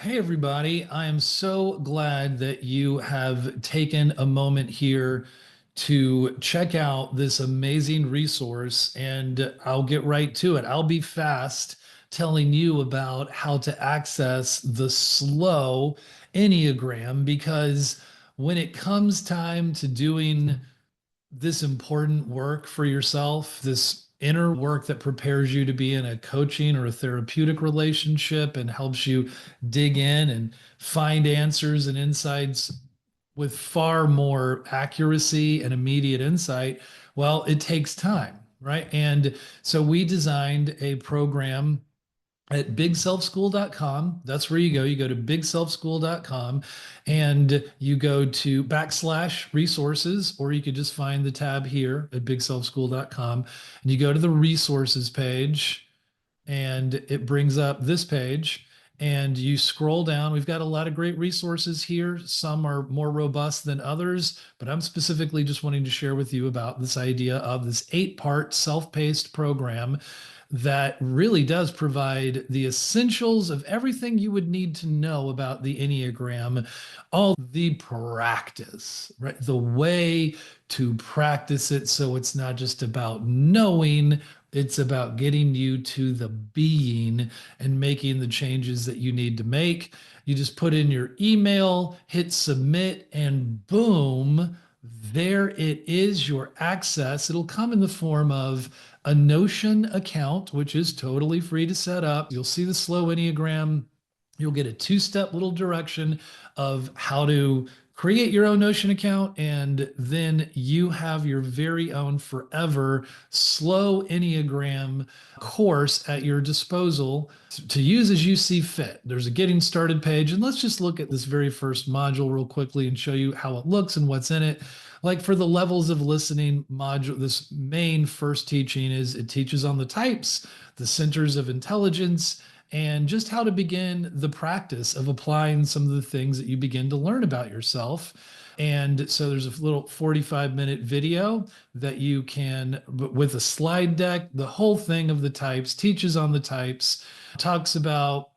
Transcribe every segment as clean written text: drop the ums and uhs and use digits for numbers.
Hey, everybody. I am so glad that you have taken a moment here to check out this amazing resource, and I'll get right to it. I'll be fast telling you about how to access the slow Enneagram because when it comes time to doing this important work for yourself, this inner work that prepares you to be in a coaching or a therapeutic relationship and helps you dig in and find answers and insights with far more accuracy and immediate insight. Well, it takes time, right? And so we designed a program at bigselfschool.com. That's where you go. You go to bigselfschool.com and you go to backslash resources, or you could just find the tab here at bigselfschool.com and you go to the resources page and it brings up this page and you scroll down. We've got a lot of great resources here. Some are more robust than others, but I'm specifically just wanting to share with you about this idea of this 8-part self-paced program that really does provide the essentials of everything you would need to know about the Enneagram, all the practice, right? The way to practice it so it's not just about knowing, it's about getting you to the being and making the changes that you need to make. You just put in your email, hit submit, and boom, there it is, your access. It'll come in the form of a Notion account, which is totally free to set up. You'll see the Slow Enneagram. You'll get a two-step little direction of how to create your own Notion account, and then you have your very own forever Slow Enneagram course at your disposal to use as you see fit. There's a getting started page, and let's just look at this very first module real quickly and show you how it looks and what's in it. Like for the levels of listening module, this main first teaching is it teaches on the types, the centers of intelligence, and just how to begin the practice of applying some of the things that you begin to learn about yourself. And so there's a little 45-minute video that you can, with a slide deck, the whole thing of the types, teaches on the types, talks about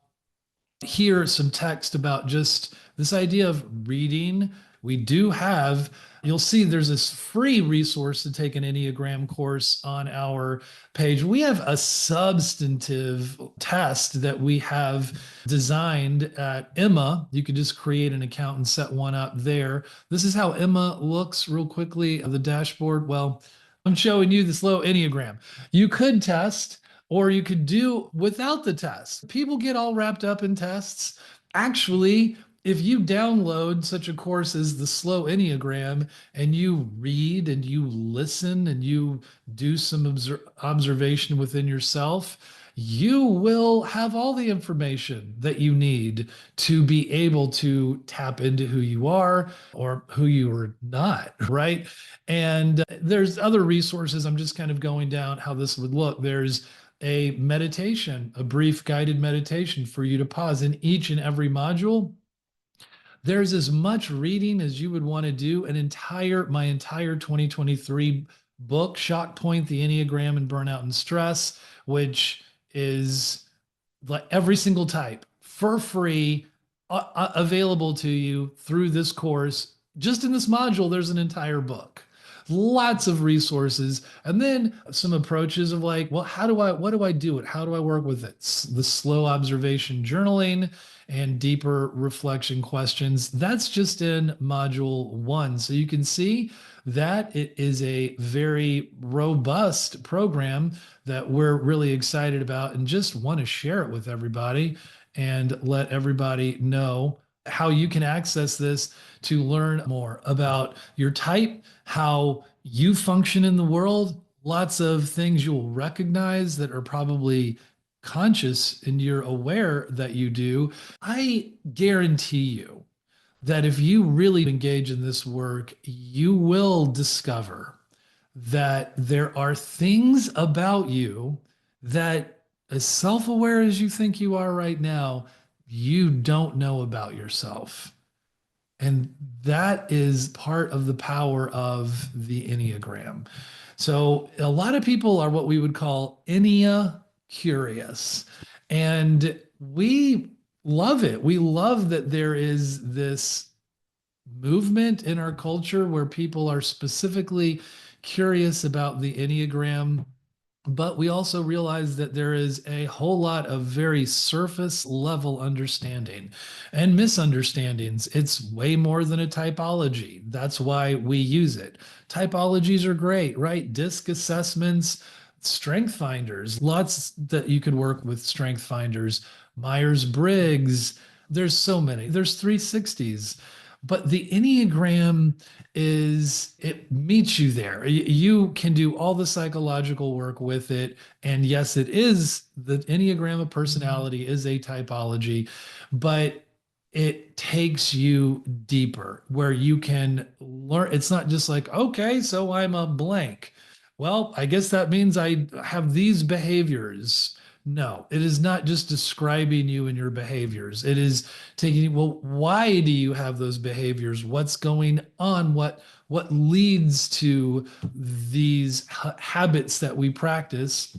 here some text about just this idea of reading. We do have, you'll see there's this free resource to take an Enneagram course on our page. We have a substantive test that we have designed at Emma. You could just create an account and set one up there. This is how Emma looks real quickly, the dashboard. Well, I'm showing you the Slow Enneagram. You could test or you could do without the test. People get all wrapped up in tests. Actually, if you download such a course as the Slow Enneagram and you read and you listen and you do some observation within yourself, you will have all the information that you need to be able to tap into who you are or who you are not, right? And there's other resources. I'm just kind of going down how this would look. There's a meditation, a brief guided meditation for you to pause in each and every module. There's as much reading as you would want to do. My entire 2023 book, Shock Point, the Enneagram and Burnout and Stress, which is like every single type for free, available to you through this course. Just in this module, there's an entire book. Lots of resources, and then some approaches of like, well, what do I do it? How do I work with it? The slow observation journaling and deeper reflection questions. That's just in module 1. So you can see that it is a very robust program that we're really excited about and just want to share it with everybody and let everybody know how you can access this to learn more about your type, how you function in the world, lots of things you'll recognize that are probably conscious and you're aware that you do. I guarantee you that if you really engage in this work, you will discover that there are things about you that, as self-aware as you think you are right now, you don't know about yourself. And that is part of the power of the Enneagram. So a lot of people are what we would call Ennea curious. And we Love it. We love that there is this movement in our culture where people are specifically curious about the Enneagram. But we also realize that there is a whole lot of very surface level understanding and misunderstandings. It's way more than a typology. That's why we use it. Typologies are great, right? Disc assessments, strength finders, lots that you could work with strength finders, Myers-Briggs. There's so many. There's 360s. But the Enneagram it meets you there. You can do all the psychological work with it. And yes, it is the Enneagram of personality is a typology, but it takes you deeper where you can learn. It's not just like, okay, so I'm a blank. Well, I guess that means I have these behaviors. No, it is not just describing you and your behaviors. It is taking, well, why do you have those behaviors? What's going on? What leads to these habits that we practice?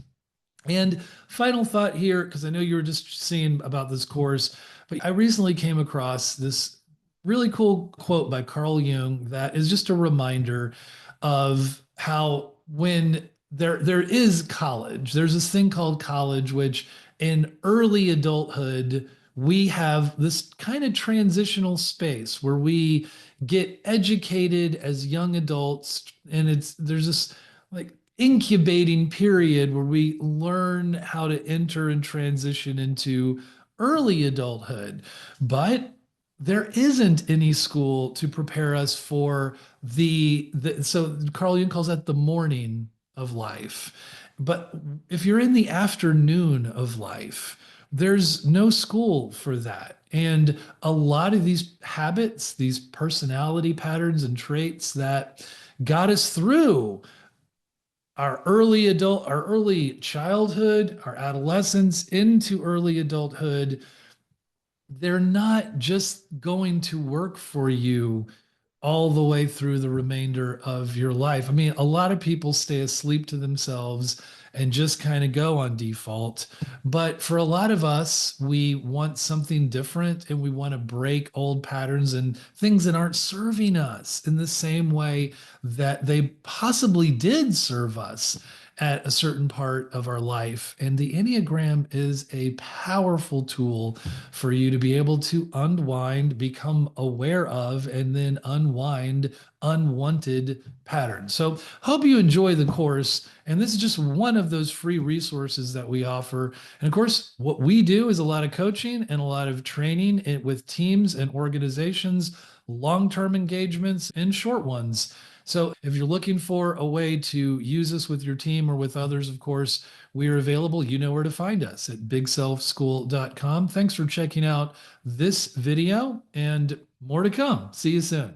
And final thought here, because I know you were just seeing about this course, but I recently came across this really cool quote by Carl Jung that is just a reminder of how when there is college, there's this thing called college, which in early adulthood, we have this kind of transitional space where we get educated as young adults, and there's this like incubating period where we learn how to enter and transition into early adulthood. But there isn't any school to prepare us for so Carl Jung calls that the morning of life. But if you're in the afternoon of life, there's no school for that. And a lot of these habits, these personality patterns and traits that got us through our early childhood, our adolescence into early adulthood, they're not just going to work for you all the way through the remainder of your life. I mean, a lot of people stay asleep to themselves and just kind of go on default. But for a lot of us, we want something different and we want to break old patterns and things that aren't serving us in the same way that they possibly did serve us at a certain part of our life. And the Enneagram is a powerful tool for you to be able to unwind, become aware of, and then unwind unwanted patterns. So, hope you enjoy the course. And this is just one of those free resources that we offer. And of course, what we do is a lot of coaching and a lot of training with teams and organizations, long term engagements, and short ones. So, if you're looking for a way to use this with your team or with others, of course, we are available. You know where to find us at bigselfschool.com. Thanks for checking out this video and more to come. See you soon.